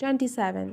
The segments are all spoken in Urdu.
27।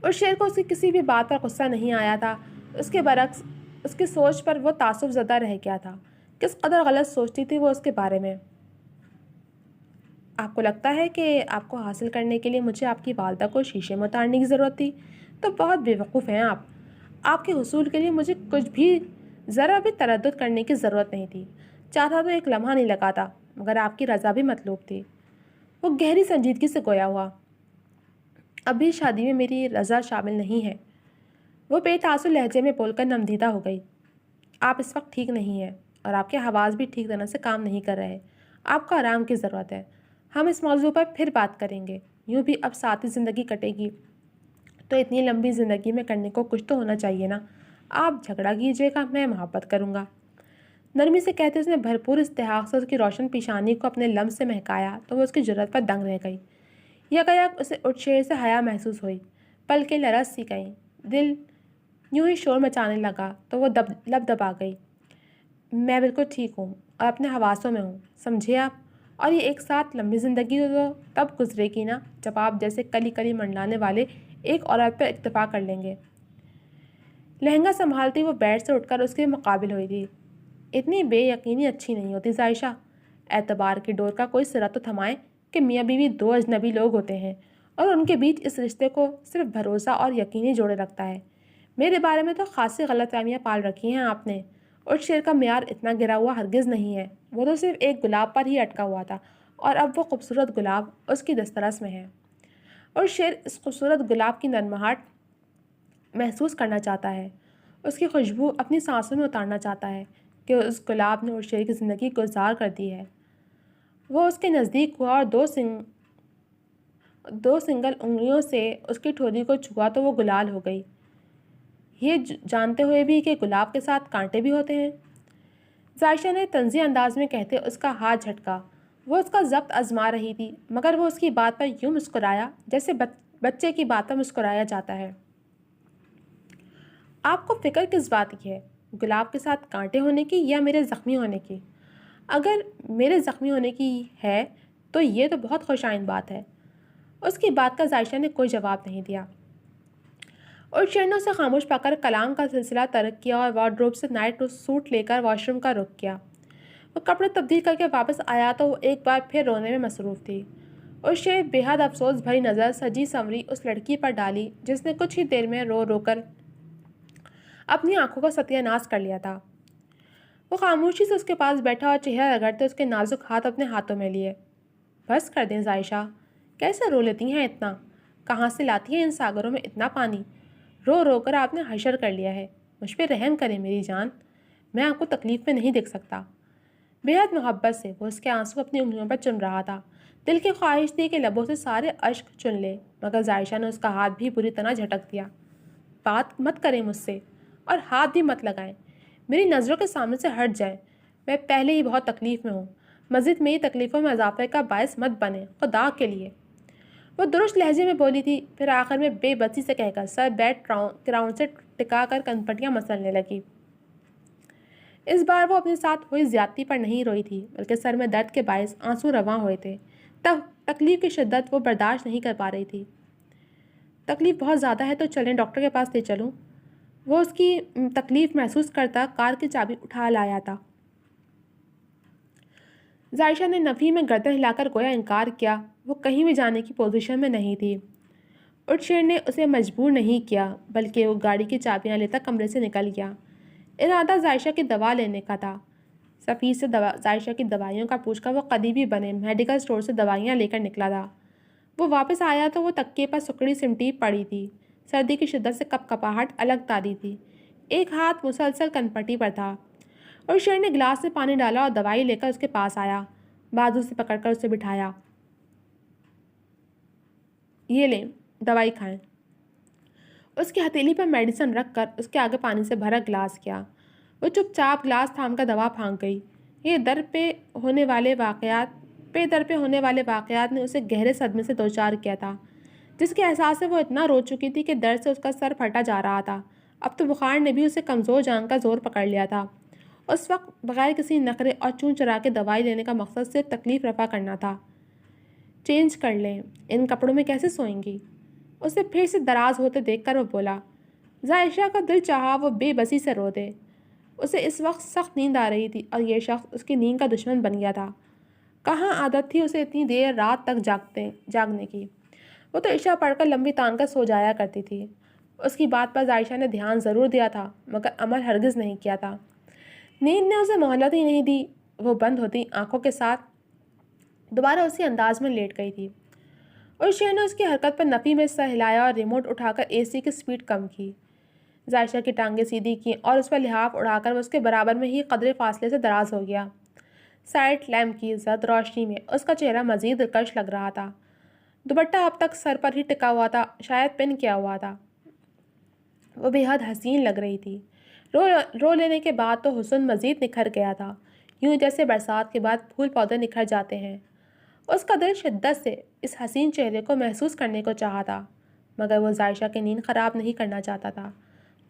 اور شیر کو اس کی کسی بھی بات پر غصہ نہیں آیا تھا، اس کے برعکس اس کی سوچ پر وہ تعصب زدہ رہ گیا تھا۔ کس قدر غلط سوچتی تھی وہ اس کے بارے میں۔ آپ کو لگتا ہے کہ آپ کو حاصل کرنے کے لیے مجھے آپ کی والدہ کو شیشے میں اتارنے کی ضرورت تھی؟ تو بہت بے وقوف ہیں آپ۔ آپ کے حصول کے لیے مجھے کچھ بھی ذرا بھی تردد کرنے کی ضرورت نہیں تھی۔ چاہتا تو ایک لمحہ نہیں لگاتا، مگر آپ کی رضا بھی مطلوب تھی۔ وہ گہری سنجیدگی سے گویا ہوا۔ ابھی شادی میں میری رضا شامل نہیں ہے، وہ بے تعصب لہجے میں بول کر نمدیدہ ہو گئی۔ آپ اس وقت ٹھیک نہیں ہیں اور آپ کے حواس بھی ٹھیک طرح سے کام نہیں کر رہے۔ آپ کو آرام کی ضرورت ہے۔ ہم اس موضوع پر پھر بات کریں گے۔ یوں بھی اب ساتھی زندگی کٹے گی تو اتنی لمبی زندگی میں کرنے کو کچھ تو ہونا چاہیے نا۔ آپ جھگڑا کیجیے گا، میں محبت کروں گا۔ نرمی سے کہتے اس نے بھرپور استحقاق سے اس کی روشن پیشانی کو اپنے لمس سے مہکایا تو وہ اس کی جرأت پر دنگ رہ گئی۔ یکایک اسے اٹھ شیر سے حیا محسوس ہوئی، پلکیں لرز سی گئیں، دل یوں ہی شور مچانے لگا تو وہ لب دبا گئی۔ میں بالکل ٹھیک ہوں اور اپنے حواسوں میں ہوں، سمجھے آپ؟ اور یہ ایک ساتھ لمبی زندگی تو تب گزرے گی نا جب آپ جیسے کلی کلی منڈلانے والے ایک عورت پر اکتفا کر لیں گے۔ لہنگا سنبھالتی وہ بیڈ سے اٹھ کر اس کے مقابل ہوئی تھی۔ اتنی بے یقینی اچھی نہیں ہوتی ظاہشہ۔ اعتبار کی ڈور کا کوئی سرا تو تھمائے کہ میاں بیوی دو اجنبی لوگ ہوتے ہیں اور ان کے بیچ اس رشتے کو صرف بھروسہ اور یقینی جوڑے رکھتا ہے۔ میرے بارے میں تو خاصی غلط فہمیاں پال رکھی ہیں آپ نے۔ اور شیر کا معیار اتنا گرا ہوا ہرگز نہیں ہے، وہ تو صرف ایک گلاب پر ہی اٹکا ہوا تھا اور اب وہ خوبصورت گلاب اس کی دسترس میں ہے۔ اور شیر اس خوبصورت گلاب کی نرمہٹ محسوس کرنا چاہتا ہے، اس کی خوشبو اپنی سانسوں میں اتارنا چاہتا ہے کہ اس گلاب نے شیر کی زندگی گلزار کر دی ہے۔ وہ اس کے نزدیک ہوا اور دو سنگل انگلیوں سے اس کی ٹھولی کو چھوا تو وہ گلال ہو گئی، یہ جانتے ہوئے بھی کہ گلاب کے ساتھ کانٹے بھی ہوتے ہیں۔ ظاہشہ نے طنزی انداز میں کہتے اس کا ہاتھ جھٹکا۔ وہ اس کا ضبط آزما رہی تھی، مگر وہ اس کی بات پر یوں مسکرایا جیسے بچے کی بات پر مسکرایا جاتا ہے۔ آپ کو فکر کس بات کی ہے، گلاب کے ساتھ کانٹے ہونے کی یا میرے زخمی ہونے کی؟ اگر میرے زخمی ہونے کی ہے تو یہ تو بہت خوش آئند بات ہے۔ اس کی بات کا ظاہشہ نے کوئی جواب نہیں دیا اور شیر نے اسے خاموش پا کر کلام کا سلسلہ ترک کیا اور وارڈروب سے نائٹ سوٹ لے کر واش روم کا رخ کیا۔ وہ کپڑے تبدیل کر کے واپس آیا تو وہ ایک بار پھر رونے میں مصروف تھی اور شیر بے حد افسوس بھری نظر سجی سنوری اس لڑکی پر ڈالی جس نے کچھ ہی دیر میں رو رو کر اپنی آنکھوں کا ستیہ ناش کر لیا تھا۔ وہ خاموشی سے اس کے پاس بیٹھا اور چہرہ رگڑتے اس کے نازک ہاتھ اپنے ہاتھوں میں لیے۔ بس کر دیں ظاہشہ، کیسے رو لیتی ہیں اتنا؟ کہاں سے لاتی ہیں ان ساگروں میں اتنا پانی؟ رو رو کر آپ نے حشر کر لیا ہے، مجھ پہ رحم کریں میری جان، میں آپ کو تکلیف میں نہیں دیکھ سکتا۔ بے حد محبت سے وہ اس کے آنسو اپنی انگلیوں پر چن رہا تھا، دل کی خواہش تھی کہ لبوں سے سارے اشک چن لے، مگر ظاہشہ نے اس کا ہاتھ بھی بری طرح جھٹک دیا۔ بات مت کریں مجھ سے اور ہاتھ بھی مت لگائیں، میری نظروں کے سامنے سے ہٹ جائیں، میں پہلے ہی بہت تکلیف میں ہوں، مزید میری تکلیفوں میں اضافے کا باعث مت بنے، خدا کے لیے۔ وہ درست لہجے میں بولی تھی، پھر آخر میں بے بسی سے کہہ کر سر بیڈ کراؤن سے ٹکا کر کنپٹیاں مسلنے لگی۔ اس بار وہ اپنے ساتھ ہوئی زیادتی پر نہیں روئی تھی، بلکہ سر میں درد کے باعث آنسو رواں ہوئے تھے۔ تکلیف کی شدت وہ برداشت نہیں کر پا رہی تھی۔ تکلیف بہت زیادہ ہے تو چلیں ڈاکٹر کے پاس لے چلوں؟ وہ اس کی تکلیف محسوس کرتا کار کی چابی اٹھا لایا تھا۔ ظاہشہ نے نفی میں گردن ہلا کر گویا انکار کیا، وہ کہیں بھی جانے کی پوزیشن میں نہیں تھی۔ شیر نے اسے مجبور نہیں کیا، بلکہ وہ گاڑی کی چابیاں لے کر کمرے سے نکل گیا۔ ارادہ ظاہشہ کی دوا لینے کا تھا۔ سفیر سے ظاہشہ کی دوائیوں کا پوچھ کر وہ قریبی بنے میڈیکل اسٹور سے دوائیاں لے کر نکلا تھا۔ وہ واپس آیا تو وہ تکیے پر سکڑی سمٹی پڑی تھی، سردی کی شدت سے کپ کپاہٹ الگ تاری تھی، ایک ہاتھ مسلسل کنپٹی پر تھا۔ اور شیر نے گلاس میں پانی ڈالا اور دوائی لے کر اس کے پاس آیا، بازو سے پکڑ کر اسے بٹھایا۔ یہ لیں، دوائی کھائیں۔ اس کی ہتھیلی پر میڈیسن رکھ کر اس کے آگے پانی سے بھرا گلاس کیا۔ وہ چپ چاپ گلاس تھام کر دوا پھانک گئی۔ یہ در پہ ہونے والے واقعات نے اسے گہرے صدمے سے دوچار کیا تھا، جس کے احساس سے وہ اتنا رو چکی تھی کہ درد سے اس کا سر پھٹا جا رہا تھا۔ اب تو بخار نے بھی اسے کمزور جان کا زور پکڑ لیا تھا۔ اس وقت بغیر کسی نخرے اور چون چرا کے دوائی لینے کا مقصد صرف تکلیف رفع کرنا تھا۔ چینج کر لیں، ان کپڑوں میں کیسے سوئیں گی؟ اسے پھر سے دراز ہوتے دیکھ کر وہ بولا۔ عائشہ کا دل چاہا وہ بے بسی سے رو دے۔ اسے اس وقت سخت نیند آ رہی تھی اور یہ شخص اس کی نیند کا دشمن بن گیا تھا۔ کہاں عادت تھی اسے اتنی دیر رات تک جاگنے کی۔ وہ تو عشاء پڑھ کر لمبی تان کر سو جایا کرتی تھی۔ اس کی بات پر عائشہ نے دھیان ضرور دیا تھا مگر عمل ہرگز نہیں کیا تھا۔ نیند نے اسے مہلت ہی نہیں دی۔ وہ بند ہوتی آنکھوں کے ساتھ دوبارہ اسی انداز میں لیٹ گئی تھی۔ اور شیر نے اس کی حرکت پر نفی میں سر ہلایا اور ریموٹ اٹھا کر اے سی کی سپیڈ کم کی۔ عائشہ کی ٹانگیں سیدھی کی اور اس پر لحاف اڑا کر وہ اس کے برابر میں ہی قدرے فاصلے سے دراز ہو گیا۔ سائڈ لیمپ کی زرد روشنی میں اس کا چہرہ مزید دلکش لگ رہا تھا۔ دوپٹہ اب تک سر پر ہی ٹکا ہوا تھا، شاید پن کیا ہوا تھا۔ وہ بے حد حسین لگ رہی تھی۔ رو لینے کے بعد تو حسن مزید نکھر گیا تھا، یوں جیسے برسات کے بعد پھول پودے نکھر جاتے ہیں۔ اس کا دل شدت سے اس حسین چہرے کو محسوس کرنے کو چاہا تھا مگر وہ عائشہ کی نیند خراب نہیں کرنا چاہتا تھا۔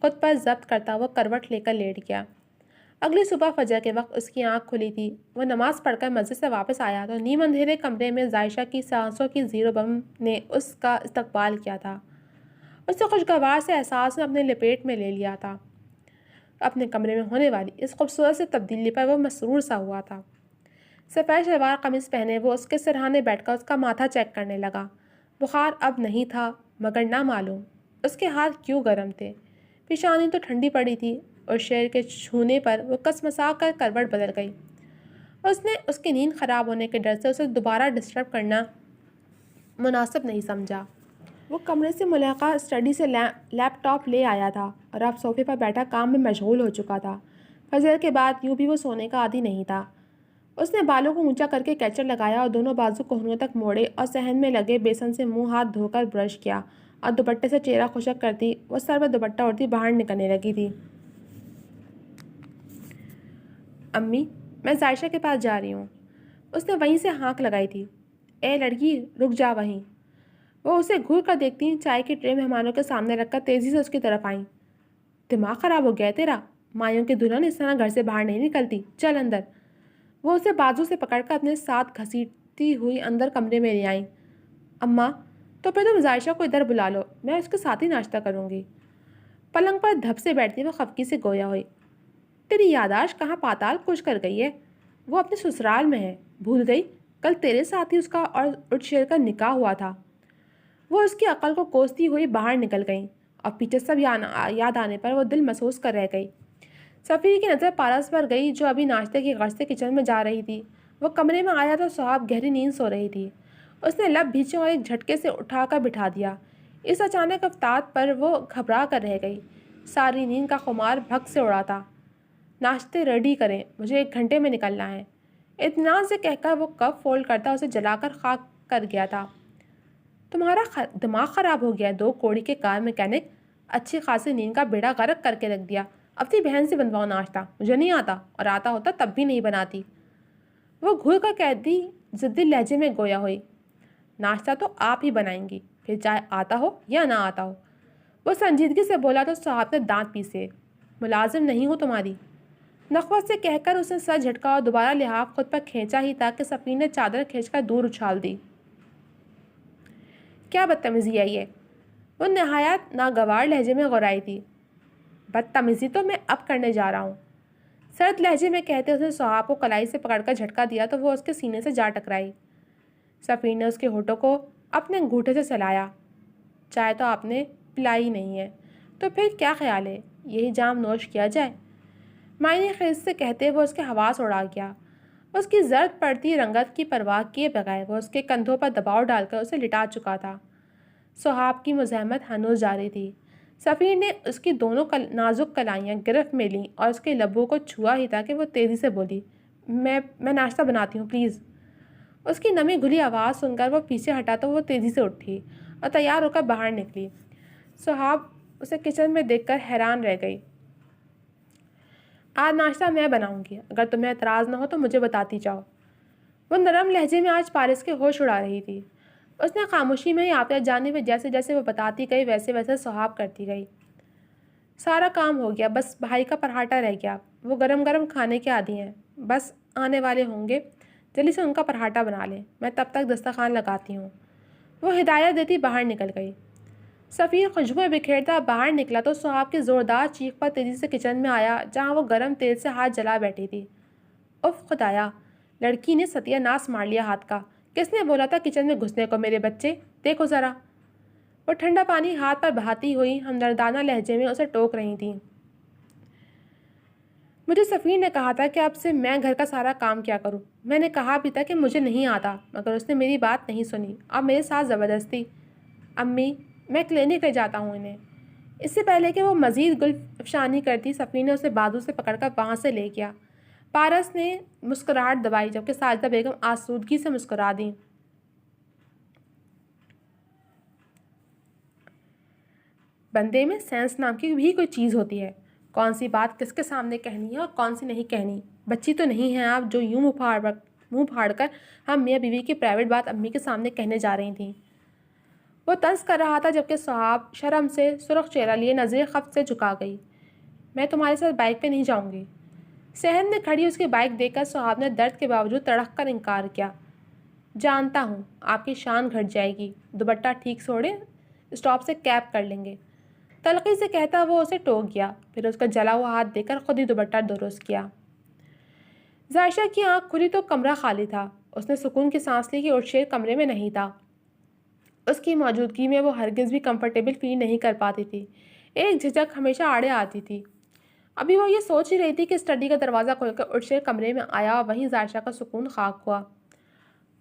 خود پر ضبط کرتا وہ کروٹ لے کر لیٹ گیا۔ اگلی صبح فجر کے وقت اس کی آنکھ کھلی تھی۔ وہ نماز پڑھ کر مسجد سے واپس آیا تو نیم اندھیرے کمرے میں عائشہ کی سانسوں کی زیر و بم نے اس کا استقبال کیا تھا۔ اسے خوشگوار سے احساس میں اپنے لپیٹ میں لے لیا تھا۔ اپنے کمرے میں ہونے والی اس خوبصورت سے تبدیلی پر وہ مسرور سا ہوا تھا۔ سفید شلوار قمیص پہنے وہ اس کے سرہانے بیٹھ کر اس کا ماتھا چیک کرنے لگا۔ بخار اب نہیں تھا مگر نامعلوم اس کے ہاتھ کیوں گرم تھے۔ پیشانی تو ٹھنڈی پڑی تھی اور شیر کے چھونے پر وہ کسمسا کر کروٹ بدل گئی۔ اس نے اس کی نیند خراب ہونے کے ڈر سے اسے دوبارہ ڈسٹرب کرنا مناسب نہیں سمجھا۔ وہ کمرے سے ملحقہ اسٹڈی سے لیپ ٹاپ لے آیا تھا اور اب صوفے پر بیٹھا کام میں مشغول ہو چکا تھا۔ فجر کے بعد یوں بھی وہ سونے کا عادی نہیں تھا۔ اس نے بالوں کو اونچا کر کے کیچر لگایا اور دونوں بازو کوہنیوں تک موڑے اور صحن میں لگے بیسن سے منہ ہاتھ دھو کر برش کیا اور دوپٹے سے چہرہ خشک کرتی وہ سر پر دوپٹہ اڑتی باہر نکلنے لگی تھی۔ امی، میں عائشہ کے پاس جا رہی ہوں۔ اس نے وہیں سے ہانک لگائی تھی۔ اے لڑکی، رک جا وہیں۔ وہ اسے گھور کر دیکھتی چائے کی ٹرے مہمانوں کے سامنے رکھ کر تیزی سے اس کی طرف آئیں۔ دماغ خراب ہو گیا ہے تیرا؟ مایوں کی دلہن اس طرح گھر سے باہر نہیں نکلتی، چل اندر۔ وہ اسے بازو سے پکڑ کر اپنے ساتھ گھسیٹتی ہوئی اندر کمرے میں لے آئیں۔ اماں، تو پھر تم عائشہ کو ادھر بلا لو، میں اس کے ساتھ ہی ناشتہ کروں گی۔ پلنگ پر دھپ سے بیٹھتی وہ خفگی سے گویا ہوئی۔ تیری یادداشت کہاں پاتال کچھ کر گئی ہے؟ وہ اپنے سسرال میں ہے، بھول گئی؟ کل تیرے ساتھ ہی اس کا اور اٹھ شیر کا نکاح ہوا تھا۔ وہ اس کی عقل کو کوستی ہوئی باہر نکل گئیں اور پیچھے سب یاد آنے پر وہ دل محسوس کر رہ گئی۔ سفیر کی نظر پارس پر گئی جو ابھی ناشتے کی غرض سے کچن میں جا رہی تھی۔ وہ کمرے میں آیا تو سہاب گہری نیند سو رہی تھی۔ اس نے لب بھینچے اور ایک جھٹکے سے اٹھا کر بٹھا دیا۔ اس اچانک افتاد پر وہ گھبرا کر رہ گئی۔ ساری نیند کا خمار بھگ سے اڑا تھا۔ ناشتے ریڈی کریں، مجھے 1 گھنٹے میں نکلنا ہے۔ اطمینان سے کہہ کر وہ کپ فولڈ کرتا اسے جلا کر خاک کر گیا تھا۔ تمہارا دماغ خراب ہو گیا، 2 کوڑی کے کار میکینک، اچھی خاصی نیند کا بیڑا غرق کر کے رکھ دیا۔ اپنی بہن سے بنواؤ ناشتہ، مجھے نہیں آتا، اور آتا ہوتا تب بھی نہیں بناتی۔ وہ گھور کر قیدی ضدی لہجے میں گویا ہوئی۔ ناشتہ تو آپ ہی بنائیں گی، پھر چاہے آتا ہو یا نہ آتا ہو۔ وہ سنجیدگی سے بولا تو صاحب نے دانت پیسے۔ ملازم نہیں ہوں تمہاری۔ نخوت سے کہہ کر اس نے سر جھٹکا اور دوبارہ لحاف خود پر کھینچا ہی تھا کہ سفیر نے چادر کھینچ کر دور اچھال دی۔ کیا بدتمیزی ہے یہ؟ وہ نہایت ناگوار لہجے میں غرائی تھی۔ بدتمیزی تو میں اب کرنے جا رہا ہوں، سرد لہجے میں کہتے اس نے صحاب کو کلائی سے پکڑ کر جھٹکا دیا تو وہ اس کے سینے سے جا ٹکرائی۔ سفیر نے اس کے ہونٹوں کو اپنے انگوٹھے سے سلایا۔ چائے تو آپ نے پلائی نہیں ہے، تو پھر کیا خیال ہے یہی جام نوش کیا جائے؟ معنی خیز سے کہتے وہ اس کے حواس اڑا گیا۔ اس کی زرد پڑتی رنگت کی پرواہ کیے بغیر وہ اس کے کندھوں پر دباؤ ڈال کر اسے لٹا چکا تھا۔ صحاب کی مزاحمت ہنوز جاری تھی۔ سفیر نے اس کی دونوں نازک کلائیاں گرفت میں لیں اور اس کے لبوں کو چھوا ہی تھا کہ وہ تیزی سے بولی، میں ناشتہ بناتی ہوں پلیز۔ اس کی نمی گھلی آواز سن کر وہ پیچھے ہٹا تو وہ تیزی سے اٹھی اور تیار ہو کر باہر نکلی۔ صحاب اسے کچن میں دیکھ کر حیران رہ گئی۔ آج ناشتہ میں بناؤں گی، اگر تمہیں اعتراض نہ ہو تو مجھے بتاتی جاؤ۔ وہ نرم لہجے میں آج پارس کے ہوش اڑا رہی تھی۔ اس نے خاموشی میں ہی عافیت جانی ہوئی جیسے جیسے وہ بتاتی گئی ویسے ویسے صحاب کرتی گئی۔ سارا کام ہو گیا، بس بھائی کا پراٹھا رہ گیا، وہ گرم گرم کھانے کے عادی ہیں، بس آنے والے ہوں گے، جلدی سے ان کا پراٹھا بنا لیں، میں تب تک دسترخوان لگاتی ہوں۔ وہ ہدایت دیتی باہر نکل گئی۔ سفیر خوشبوئیں بکھیرتا باہر نکلا تو سہاب کی زوردار چیخ پر تیزی سے کچن میں آیا جہاں وہ گرم تیل سے ہاتھ جلا بیٹھی تھی۔ اف خدایا، لڑکی نے ستیہ ناس مار لیا ہاتھ کا۔ کس نے بولا تھا کچن میں گھسنے کو میرے بچے؟ دیکھو ذرا۔ وہ ٹھنڈا پانی ہاتھ پر بہاتی ہوئی ہمدردانہ لہجے میں اسے ٹوک رہی تھیں۔ مجھے سفیر نے کہا تھا کہ اب سے میں گھر کا سارا کام کیا کروں۔ میں نے کہا بھی تھا کہ مجھے نہیں آتا، مگر اس نے میری بات نہیں سنی اور میرے ساتھ زبردستی۔ امی، میں کلینک لے جاتا ہوں انہیں۔ اس سے پہلے کہ وہ مزید گل افشانی کرتی، سفیر نے اسے بازو سے پکڑ کر وہاں سے لے گیا۔ پارس نے مسکراہٹ دبائی جبکہ ساجدہ بیگم آسودگی سے مسکرا دیں۔ بندے میں سینس نام کی بھی کوئی چیز ہوتی ہے، کون سی بات کس کے سامنے کہنی ہے اور کون سی نہیں کہنی۔ بچی تو نہیں ہیں آپ جو یوں منہ پھاڑ کر ہم میاں بیوی کی پرائیویٹ بات امی کے سامنے کہنے جا رہی تھیں۔ وہ طنز کر رہا تھا جبکہ سہاب شرم سے سرخ چہرہ لیے نظریں خفت سے جھکا گئی۔ میں تمہارے ساتھ بائک پہ نہیں جاؤں گی۔ صحن میں کھڑی اس کی بائک دیکھ کر سہاب نے درد کے باوجود تڑک کر انکار کیا۔ جانتا ہوں آپ کی شان گھٹ جائے گی، دوپٹہ ٹھیک چھوڑیں، اسٹاپ سے کیب کر لیں گے۔ تلخی سے کہتا وہ اسے ٹوک گیا، پھر اس کا جلا ہوا ہاتھ دے کر خود ہی دوپٹہ درست کیا۔ ظاہشہ کی آنکھ کھلی تو کمرہ خالی تھا۔ اس نے سکون کی سانس لی کہ ارشید کمرے میں نہیں تھا۔ اس کی موجودگی میں وہ ہرگز بھی کمفرٹیبل فیل نہیں کر پاتی تھی، ایک جھجک ہمیشہ آڑے آتی تھی۔ ابھی وہ یہ سوچ ہی رہی تھی کہ اسٹڈی کا دروازہ کھول کر ارشید کمرے میں آیا اور وہیں ظاہشہ کا سکون خاک ہوا۔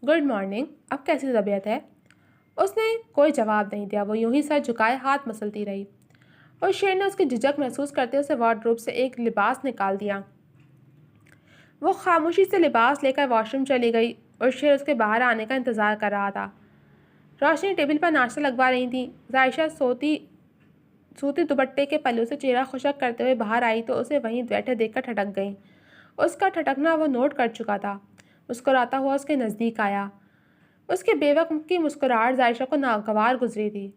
گڈ مارننگ، اب کیسی طبیعت ہے؟ اس نے کوئی جواب نہیں دیا، وہ یوں ہی سر جھکائے ہاتھ مسلتی رہی۔ اور شیر نے اس کی جھجک محسوس کرتے اسے وارڈروب سے ایک لباس نکال دیا۔ وہ خاموشی سے لباس لے کر واش روم چلی گئی اور شیر اس کے باہر آنے کا انتظار کر رہا تھا۔ روشنی ٹیبل پر ناشتہ لگوا رہی تھی۔ ظاہشہ سوتی دوپٹے کے پلو سے چہرہ خشک کرتے ہوئے باہر آئی تو اسے وہیں بیٹھے دیکھ کر ٹھٹک گئی۔ اس کا ٹھٹکنا وہ نوٹ کر چکا تھا۔ مسکراتا ہوا اس کے نزدیک آیا۔ اس کی بے وقت کی مسکراہٹ ظاہشہ کو ناگوار گزری تھی۔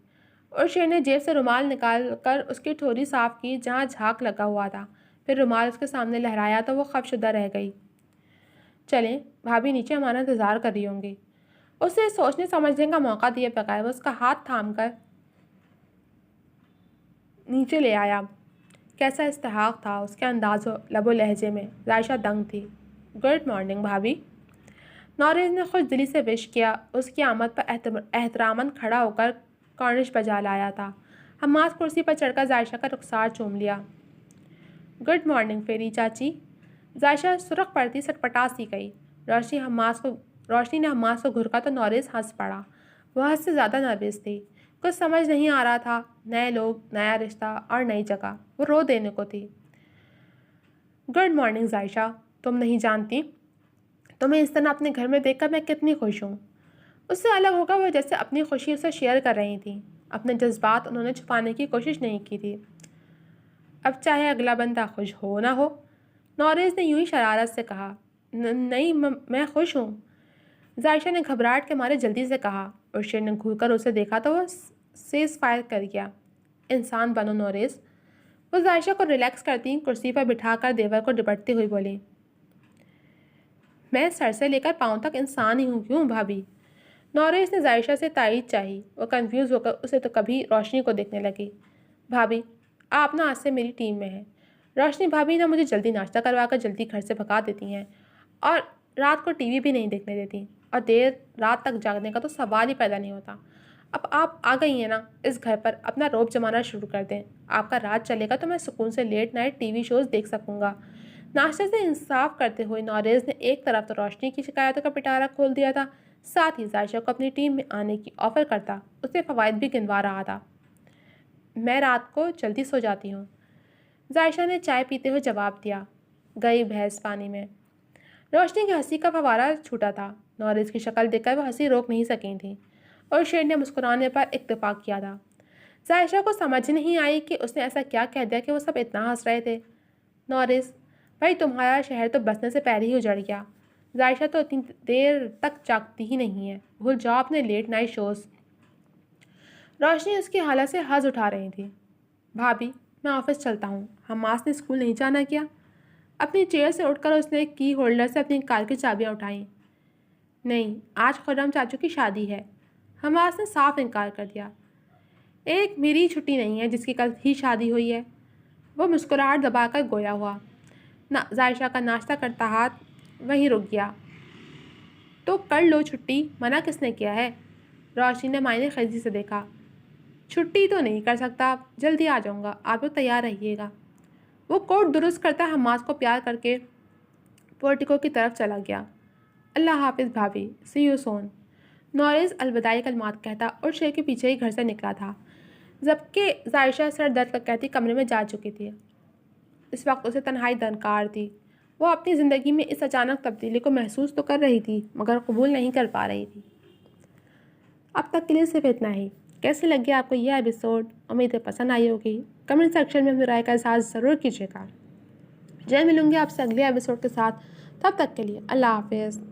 اور شیر نے جیب سے رومال نکال کر اس کی ٹھوری صاف کی جہاں جھاگ لگا ہوا تھا، پھر رومال اس کے سامنے لہرایا تو وہ خف شدہ رہ گئی۔ چلیں، بھابھی نیچے ہمارا انتظار کر رہی ہوں گی۔ اسے سوچنے سمجھنے کا موقع دیے بغیر وہ اس کا ہاتھ تھام کر نیچے لے آیا۔ کیسا استحقاق تھا اس کے انداز و لب و لہجے میں۔ ظاہشہ دنگ تھی۔ گڈ مارننگ بھابھی۔ نوریز نے خوش دلی سے وش کیا۔ اس کی آمد پر احتراماً کھڑا ہو کر کارنش بجا لایا تھا۔ حماس کرسی پر چڑھ کر ظاہشہ کا رخسار چوم لیا۔ گڈ مارننگ فیری چاچی۔ ظاہشہ سرخ پڑتی سٹپٹا سی گئی۔ روشنی نے حماس کو گھرکا تو نوریز ہنس پڑا۔ وہ حد سے زیادہ نروس تھی۔ کچھ سمجھ نہیں آ رہا تھا، نئے لوگ، نیا رشتہ اور نئی جگہ۔ وہ رو دینے کو تھی۔ گڈ مارننگ ظاہشہ، تم نہیں جانتی تمہیں اس طرح اپنے گھر میں دیکھ کر میں کتنی خوش ہوں۔ اس سے الگ ہو کر وہ جیسے اپنی خوشی اسے شیئر کر رہی تھیں۔ اپنے جذبات انہوں نے چھپانے کی کوشش نہیں کی تھی۔ اب چاہے اگلا بندہ خوش ہو نہ ہو، نوریز نے یوں ہی شرارت سے کہا۔ نہیں، میں خوش ہوں، ظاہشہ نے گھبراہٹ کے مارے جلدی سے کہا۔ اور شیر نے گھور کر اسے دیکھا تو وہ سیز فائر کر گیا۔ انسان بنو نوریز، وہ ظاہشہ کو ریلیکس کرتی کرسی پر بٹھا کر دیور کو ڈپٹتی ہوئی بولی۔ میں سر سے لے کر پاؤں تک انسان ہی ہوں کیوں بھابھی؟ نوریز نے ظاہشہ سے تائید چاہی۔ وہ کنفیوز ہو کر اسے تو کبھی روشنی کو دیکھنے لگی۔ بھابھی، آپ نہ آج سے میری ٹیم میں ہیں۔ روشنی بھابھی نہ مجھے جلدی ناشتہ کروا کر جلدی گھر سے بھگا دیتی ہیں اور رات کو ٹی وی بھی نہیں دیکھنے دیتی، اور دیر رات تک جاگنے کا تو سوال ہی پیدا نہیں ہوتا۔ اب آپ آ گئی ہیں نا، اس گھر پر اپنا روب جمانا شروع کر دیں۔ آپ کا راج چلے گا تو میں سکون سے late night T V shows دیکھ سکوں گا۔ ناشتے سے انصاف کرتے ہوئے نوریز نے ایک طرف تو روشنی کی شکایتوں کا پٹارا کھول دیا تھا، ساتھ ہی ظاہشہ کو اپنی ٹیم میں آنے کی آفر کرتا اسے فوائد بھی گنوا رہا تھا۔ میں رات کو جلدی سو جاتی ہوں، ظاہشہ نے چائے پیتے ہوئے جواب دیا۔ گئی بھینس پانی میں۔ روشنی کی ہنسی کا فوارہ چھوٹا تھا۔ نوریز کی شکل دیکھ کر وہ ہنسی روک نہیں سکی تھیں، اور شیر نے مسکرانے پر اتفاق کیا تھا۔ ظاہشہ کو سمجھ نہیں آئی کہ اس نے ایسا کیا کہہ دیا کہ وہ سب اتنا ہنس رہے تھے۔ نوریز، بھائی تمہارا شہر تو بسنے سے پہلے ہی اجڑ گیا۔ ظاہشہ تو اتنی دیر تک جاگتی ہی نہیں ہے، بھول جاؤ اپنے لیٹ نائٹ شوز۔ روشنی اس کی حالت سے حظ اٹھا رہی تھی۔ بھابھی، میں آفس چلتا ہوں، حماس نے اسکول نہیں جانا کیا؟ اپنی چیئر سے اٹھ کر اس نے کی ہولڈر سے اپنی کار کی چابیاں اٹھائیں۔ نہیں، آج خرم چاچو کی شادی ہے، حماس نے صاف انکار کر دیا۔ ایک میری چھٹی نہیں ہے جس کی کل ہی شادی ہوئی ہے۔ وہ مسکراہٹ دبا کر گویا ہوا۔ ظاہشہ کا ناشتہ کرتا ہاتھ وہیں رک گیا۔ تو کر لو چھٹی، منع کس نے کیا ہے؟ روشنی نے معنی خیزی سے دیکھا۔ چھٹی تو نہیں کر سکتا، جلدی آ جاؤں گا، آپ لوگ تیار رہیے گا۔ وہ کوٹ درست کرتا حماس کو پیار کر کے پورٹیکو کی طرف چلا گیا۔ اللہ حافظ بھابھی، سی یو سون۔ نوریز الوداعی کلمات کہتا اور شیر کے پیچھے ہی گھر سے نکلا تھا، جبکہ ظاہشہ سر درد کا کہتی کمرے میں جا چکی تھی۔ اس وقت اسے تنہائی درکار تھی۔ وہ اپنی زندگی میں اس اچانک تبدیلی کو محسوس تو کر رہی تھی مگر قبول نہیں کر پا رہی تھی۔ اب تک کے لیے صرف اتنا ہی۔ کیسے لگے آپ کو یہ ایپیسوڈ؟ امید ہے پسند آئی ہوگی۔ کمنٹ سیکشن میں اپنی رائے کا اظہار ضرور کیجیے گا۔ جلد ملوں گی آپ سے اگلے ایپیسوڈ کے ساتھ، تب تک کے لیے اللہ حافظ۔